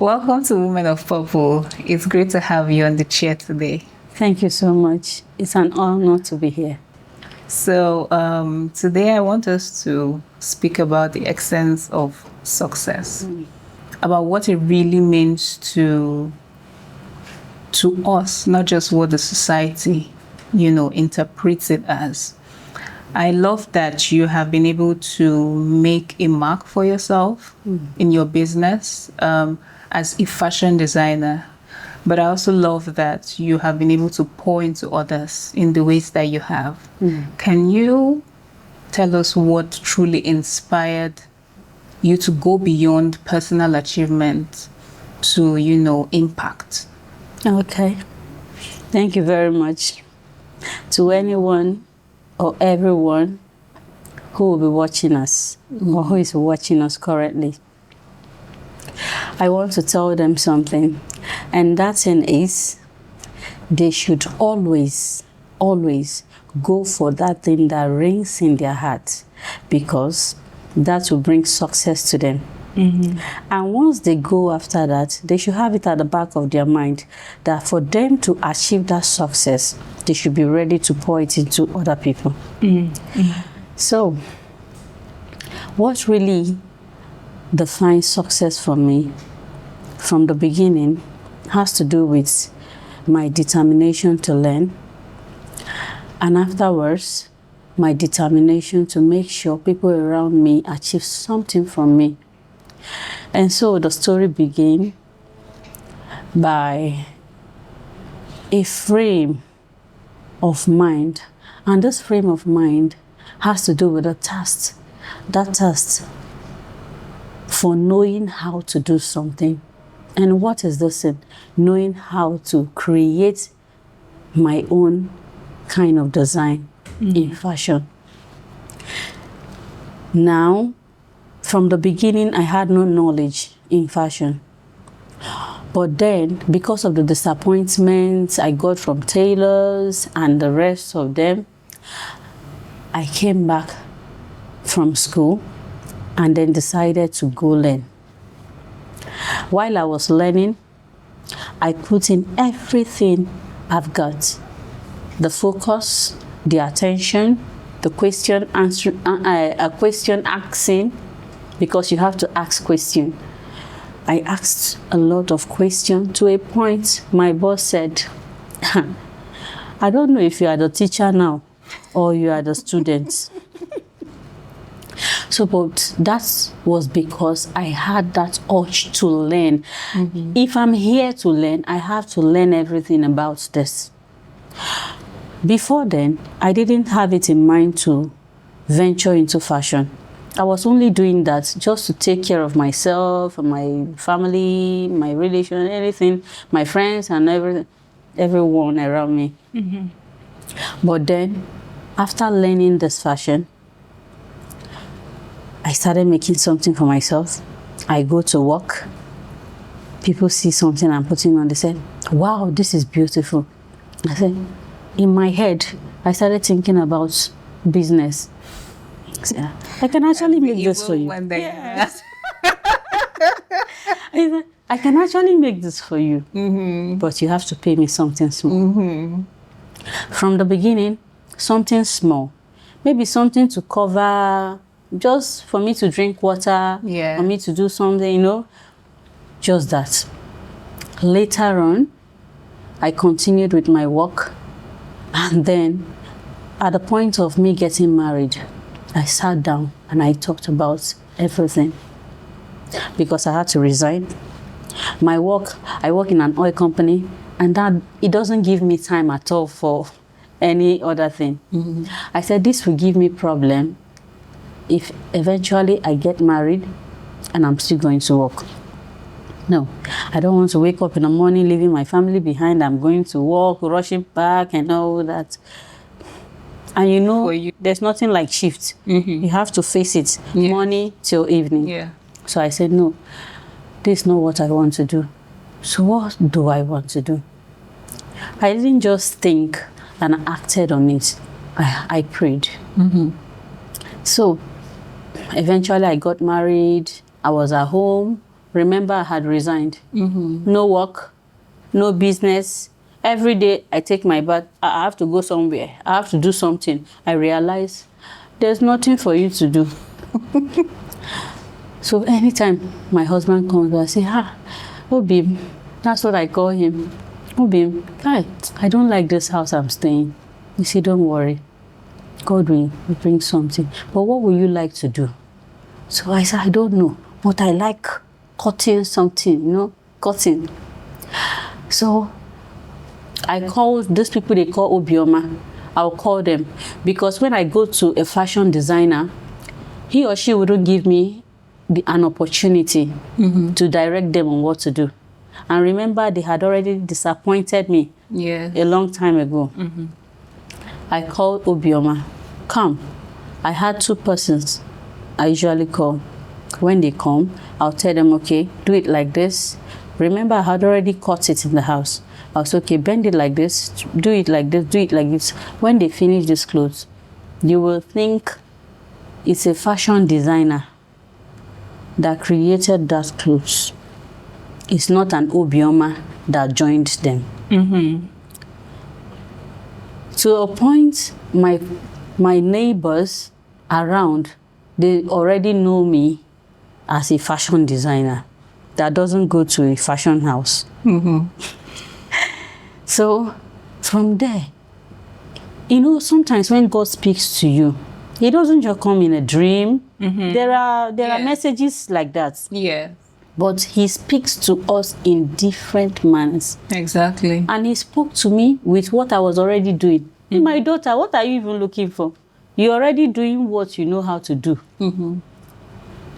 Welcome to Women of Purple. It's great to have you on the chair today. Thank you so much. It's an honor to be here. So today I want us to speak about the essence of success, about what it really means to us, not just what the society, interprets it as. I love that you have been able to make a mark for yourself in your business as a fashion designer. But I also love that you have been able to pour into others in the ways that you have. Can you tell us what truly inspired you to go beyond personal achievement to, impact? Okay. Thank you very much. To anyone or everyone who will be watching us or who is watching us currently, I want to tell them something, and that thing is they should always go for that thing that rings in their heart, because that will bring success to them. And once they go after that, they should have it at the back of their mind that for them to achieve that success, they should be ready to pour it into other people. So, what really defines success for me from the beginning has to do with my determination to learn, and afterwards, my determination to make sure people around me achieve something from me. And so the story began by a frame of mind, and this frame of mind has to do with a thirst, that thirst for knowing how to do something. And what is this? Knowing how to create my own kind of design in fashion. Now, from the beginning, I had no knowledge in fashion. But then, because of the disappointments I got from tailors and the rest of them, I came back from school and then decided to go learn. While I was learning, I put in everything I've got. The focus, the attention, the question asking, because you have to ask questions. I asked a lot of questions to a point my boss said, I don't know if you are the teacher now or you are the student. So, but that was because I had that urge to learn. If I'm here to learn, I have to learn everything about this. Before then, I didn't have it in mind to venture into fashion. I was only doing that just to take care of myself, my family, my relation, anything, my friends and everyone around me. But then, after learning this fashion, I started making something for myself. I go to work. People see something I'm putting on. They said, wow, this is beautiful. I said, in my head, I started thinking about business. I can actually make this for you. Yes. I can actually make this for you, but you have to pay me something small. From the beginning, something small, maybe something to cover, just for me to drink water, for me to do something, just that. Later on, I continued with my work, and then at the point of me getting married, I sat down and I talked about everything, because I had to resign. I work in an oil company, and that it doesn't give me time at all for any other thing. I said this will give me problem if eventually I get married and I'm still going to work. No, I don't want to wake up in the morning leaving my family behind. I'm going to work, rushing back and all that. And there's nothing like shift. You have to face it, morning till evening. So I said, no, this is not what I want to do. So what do I want to do? I didn't just think and acted on it. I prayed. So eventually I got married. I was at home remember I had resigned. No work, no business. Every day I take my bath, I have to go somewhere. I have to do something. I realize there's nothing for you to do. So anytime my husband comes, I say, Obi, that's what I call him. Obi, I don't like this house I'm staying. He said, don't worry. God will bring something. But what would you like to do? So I said, I don't know. But I like cutting something, cutting. So I call those people they call Obioma. I'll call them. Because when I go to a fashion designer, he or she wouldn't give me an opportunity to direct them on what to do. And remember, they had already disappointed me a long time ago. I called Obioma. Come. I had 2 persons I usually call. When they come, I'll tell them, okay, do it like this. Remember, I had already cut it in the house. I was okay, bend it like this, do it like this, do it like this. When they finish these clothes, you will think it's a fashion designer that created that clothes. It's not an Obioma that joined them. To a point, my neighbors around, they already know me as a fashion designer that doesn't go to a fashion house. So from there, sometimes when God speaks to you, he doesn't just come in a dream. There are messages like that. Yes. But he speaks to us in different manners. Exactly. And he spoke to me with what I was already doing. My daughter, what are you even looking for? You're already doing what you know how to do.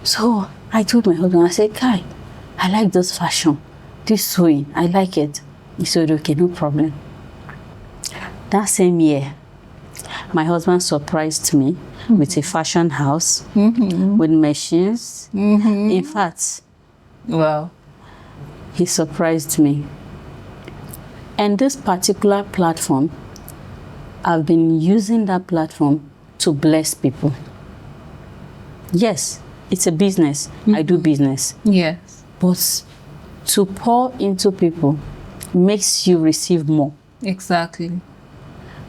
So I told my husband, I said, Kai, I like this fashion, this sewing, I like it. He said, okay, no problem. That same year, my husband surprised me with a fashion house, with machines. In fact, wow, he surprised me. And this particular platform, I've been using that platform to bless people. Yes, it's a business. I do business. Yes. But to pour into people makes you receive more. Exactly.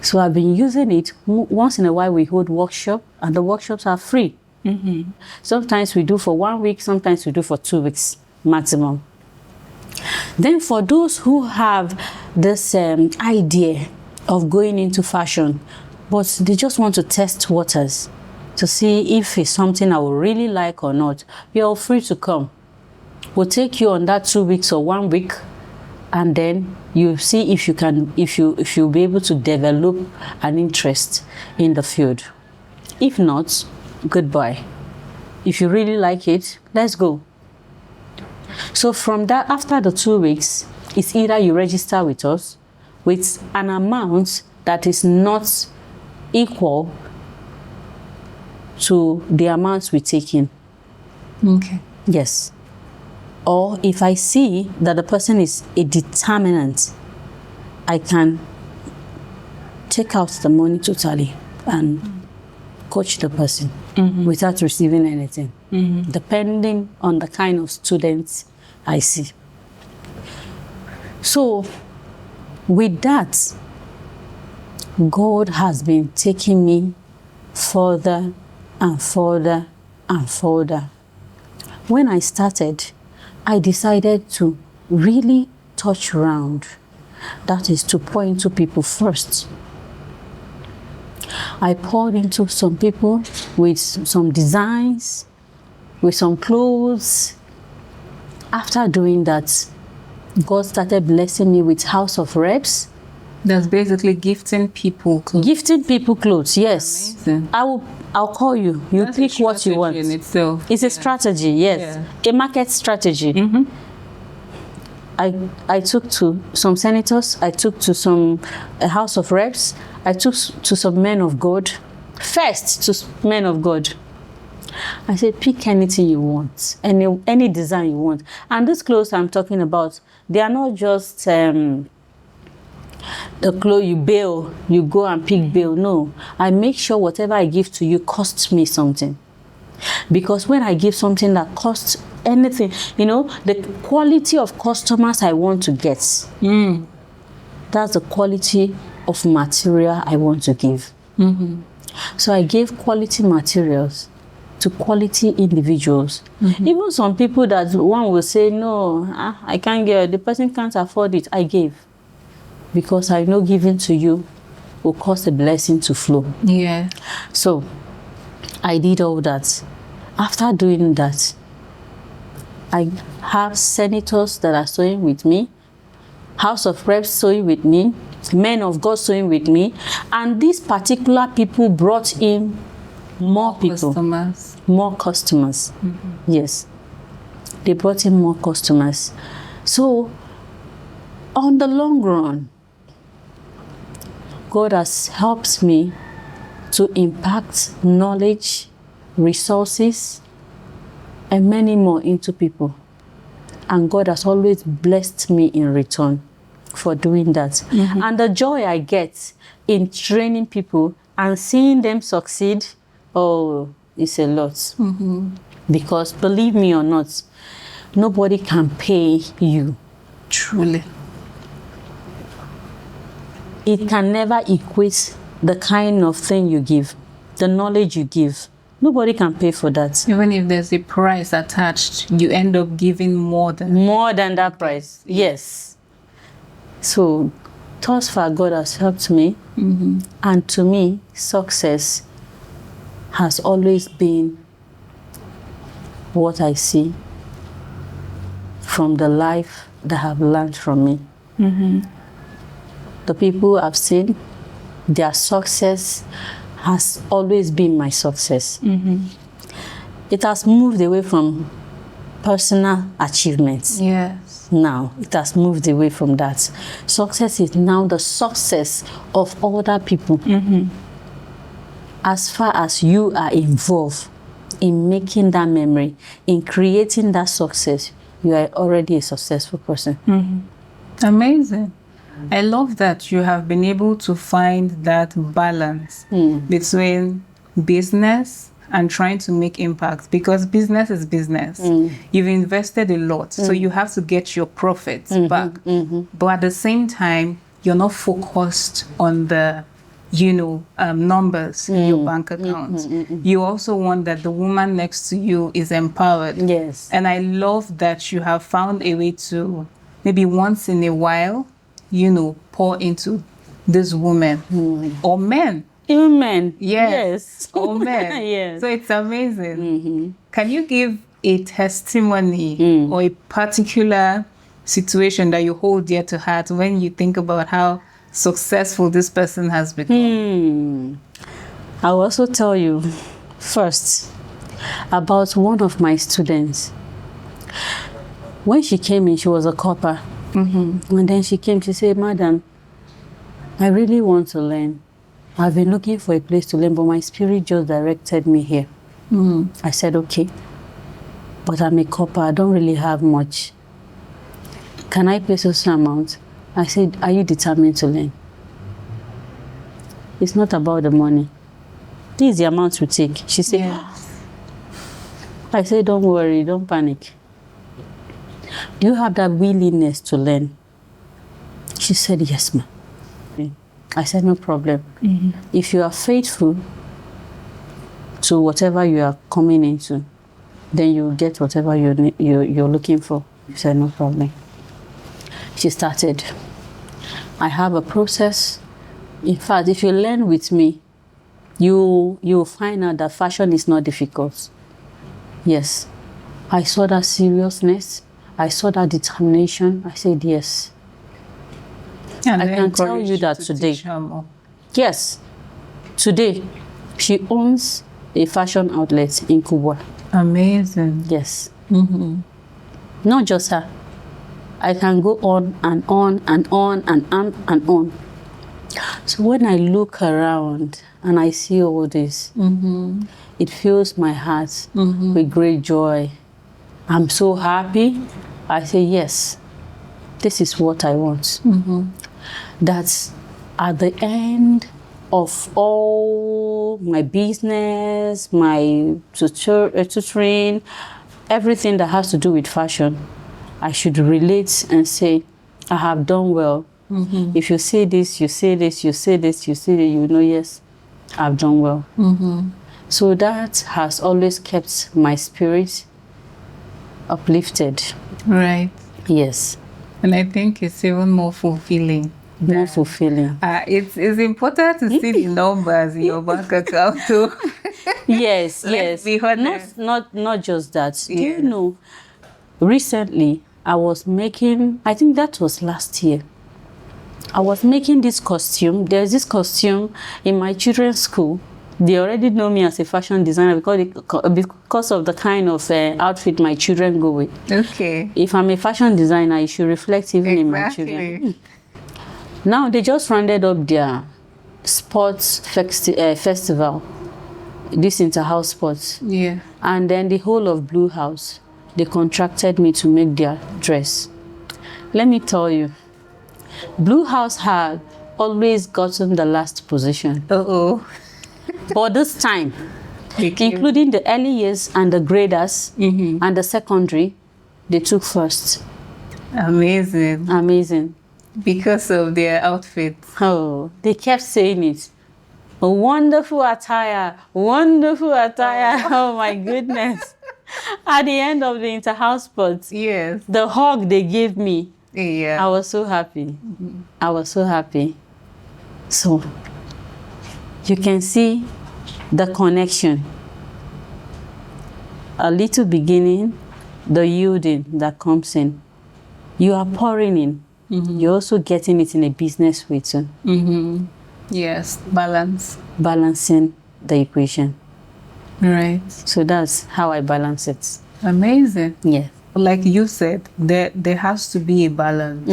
So I've been using it. Once in a while we hold workshops, and the workshops are free. Sometimes we do for 1 week, sometimes we do for 2 weeks maximum. Then for those who have this idea of going into fashion, but they just want to test waters to see if it's something I would really like or not, you're free to come. We'll take you on that 2 weeks or 1 week, and then you see if you'll be able to develop an interest in the field. If not, goodbye. If you really like it, let's go. So from that, after the 2 weeks, it's either you register with us with an amount that is not equal to the amounts we take in. Okay. Yes. Or if I see that the person is a determinant, I can take out the money totally and coach the person without receiving anything, depending on the kind of students I see. So with that, God has been taking me further and further and further. When I started, I decided to really touch round. That is to pour into people first. I poured into some people with some designs, with some clothes. After doing that, God started blessing me with House of Reps. That's basically gifting people clothes. Gifting people clothes, yes. Amazing. I'll call you. You That's pick a what you want. strategy in itself. It's a strategy, yes. A market strategy. I took to some senators, I took to a House of Reps, I took to some men of God. First to men of God. I said, pick anything you want, any design you want. And these clothes I'm talking about, they are not just the clothes you bail, you go and pick bail. No, I make sure whatever I give to you costs me something. Because when I give something that costs anything, the quality of customers I want to get. That's the quality of material I want to give. So I gave quality materials to quality individuals. Even some people that one will say, no, I can't get, the person can't afford it. I gave. Because I know giving to you will cause a blessing to flow. Yeah. So I did all that. After doing that, I have senators that are sewing with me, House of Reps sewing with me, men of God sewing with me, and these particular people brought in more people, more customers. Yes, they brought in more customers. So on the long run, God has helped me to impact knowledge, resources, and many more into people. And God has always blessed me in return for doing that. And the joy I get in training people and seeing them succeed, oh, it's a lot. Because believe me or not, nobody can pay you. Truly. It can never equate the kind of thing you give, the knowledge you give. Nobody can pay for that. Even if there's a price attached, you end up giving more than that price. Yes. So, thus far, God has helped me. And to me, success has always been what I see from the life that have learned from me. The people I've seen, their success has always been my success. It has moved away from personal achievements. Yes. Now, it has moved away from that. Success is now the success of other people. As far as you are involved in making that memory, in creating that success, you are already a successful person. Amazing. I love that you have been able to find that balance between business and trying to make impact, because business is business. You've invested a lot, so you have to get your profits back. But at the same time, you're not focused on the numbers in your bank account. You also want that the woman next to you is empowered. Yes. And I love that you have found a way to maybe once in a while, pour into this woman or men. Even men. Yes. Or men. Yes. So it's amazing. Can you give a testimony or a particular situation that you hold dear to heart when you think about how successful this person has become? I'll also tell you first about one of my students. When she came in, she was a copper. And then she came, she said, Madam, I really want to learn. I've been looking for a place to learn, but my spirit just directed me here. I said, okay, but I'm a copper, I don't really have much. Can I pay some amount? I said, are you determined to learn? It's not about the money. This is the amount we take. She said, Yes. I said, don't worry, don't panic. Do you have that willingness to learn? She said, yes, ma'am. I said, no problem. If you are faithful to whatever you are coming into, then you will get whatever you're looking for. She said, no problem. She started. I have a process. In fact, if you learn with me, you will find out that fashion is not difficult. Yes. I saw that seriousness. I saw that determination. I said, yes. And I can tell you that today. Yes. Today, she owns a fashion outlet in Kubwa. Amazing. Yes. Not just her. I can go on and on and on and on and on. So when I look around and I see all this, it fills my heart with great joy. I'm so happy. I say, yes, this is what I want. That's at the end of all my business, my tutoring, everything that has to do with fashion, I should relate and say, I have done well. If you say this, you say this, you say this, you say that, you know, yes, I've done well. So that has always kept my spirit uplifted. Right. Yes. And I think it's even more fulfilling. More fulfilling. It's important to see the numbers in your bank account too. Yes, Let's yes. be honest. Not just that. Do you know, recently I was making, I think that was last year, I was making this costume. There's this costume in my children's school. They already know me as a fashion designer because of the kind of outfit my children go with. Okay. If I'm a fashion designer, it should reflect even in my children. Now they just rounded up their sports festival, this inter-house sports. Yeah. And then the whole of Blue House, they contracted me to make their dress. Let me tell you, Blue House had always gotten the last position. But this time, including the early years and the graders and the secondary, they took first. Amazing. Amazing. Because of their outfits. Oh, they kept saying it. A wonderful attire, wonderful attire. Oh my goodness. At the end of the inter-house sports, Yes. the hug they gave me, Yeah. I was so happy. I was so happy. So, you can see the connection. A little beginning, the yielding that comes in. You are pouring in. You're also getting it in a business way too. Yes. Balance. Balancing the equation. Right. So that's how I balance it. Amazing. Yeah. Like you said, there has to be a balance.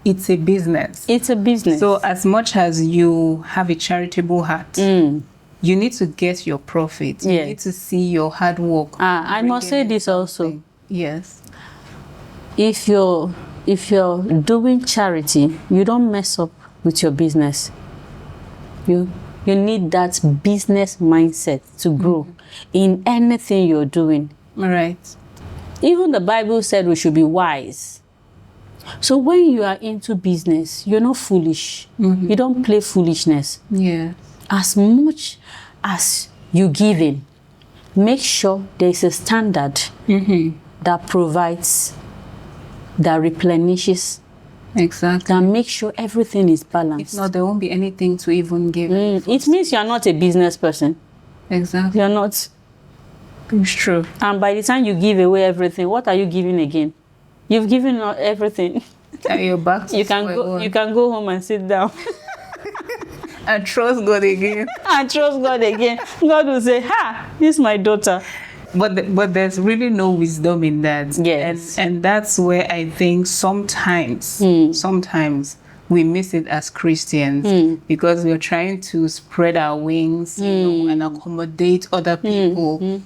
It's a business. It's a business. So as much as you have a charitable heart, you need to get your profit. You need to see your hard work. I must say this also. Yes. If you're doing charity, you don't mess up with your business. You need that business mindset to grow in anything you're doing. Right. Even the Bible said we should be wise. So when you are into business, you're not foolish. You don't play foolishness. Yeah. As much as you give in, make sure there's a standard that provides, that replenishes, Exactly. that makes sure everything is balanced. If not, there won't be anything to even give. It means you're not a business person. Exactly. You're not. It's true. And by the time you give away everything, what are you giving again? You've given everything. And you're back to You can go home and sit down and trust God again. and trust God again. God will say, "Ha, this is my daughter." But there's really no wisdom in that. Yes. And that's where I think sometimes we miss it as Christians because we're trying to spread our wings, and accommodate other people.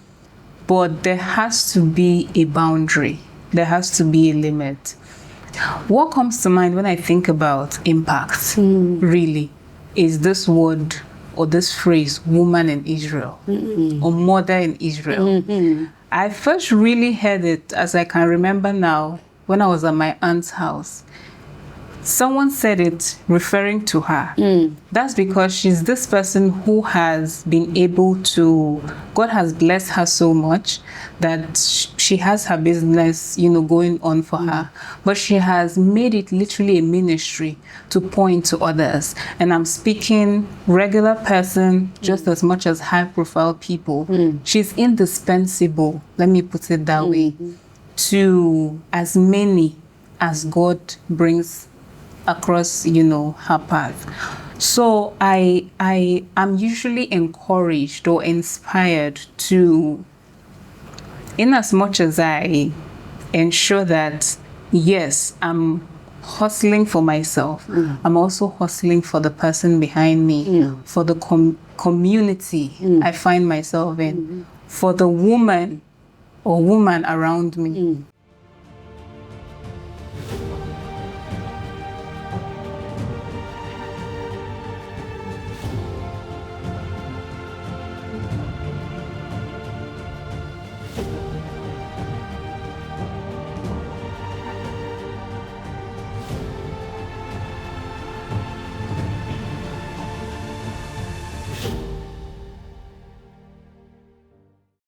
But there has to be a boundary. There has to be a limit. What comes to mind when I think about impact, really, is this word or this phrase, woman in Israel, or mother in Israel. I first really heard it, as I can remember now, when I was at my aunt's house. Someone said it referring to her. That's because she's this person who has been able to, God has blessed her so much that she has her business, going on for her. But she has made it literally a ministry to point to others. And I'm speaking regular person just as much as high profile people. She's indispensable, let me put it that way, to as many as God brings across, her path. So I am usually encouraged or inspired to, in as much as I ensure that, yes, I'm hustling for myself, I'm also hustling for the person behind me, for the community I find myself in, for the woman or woman around me.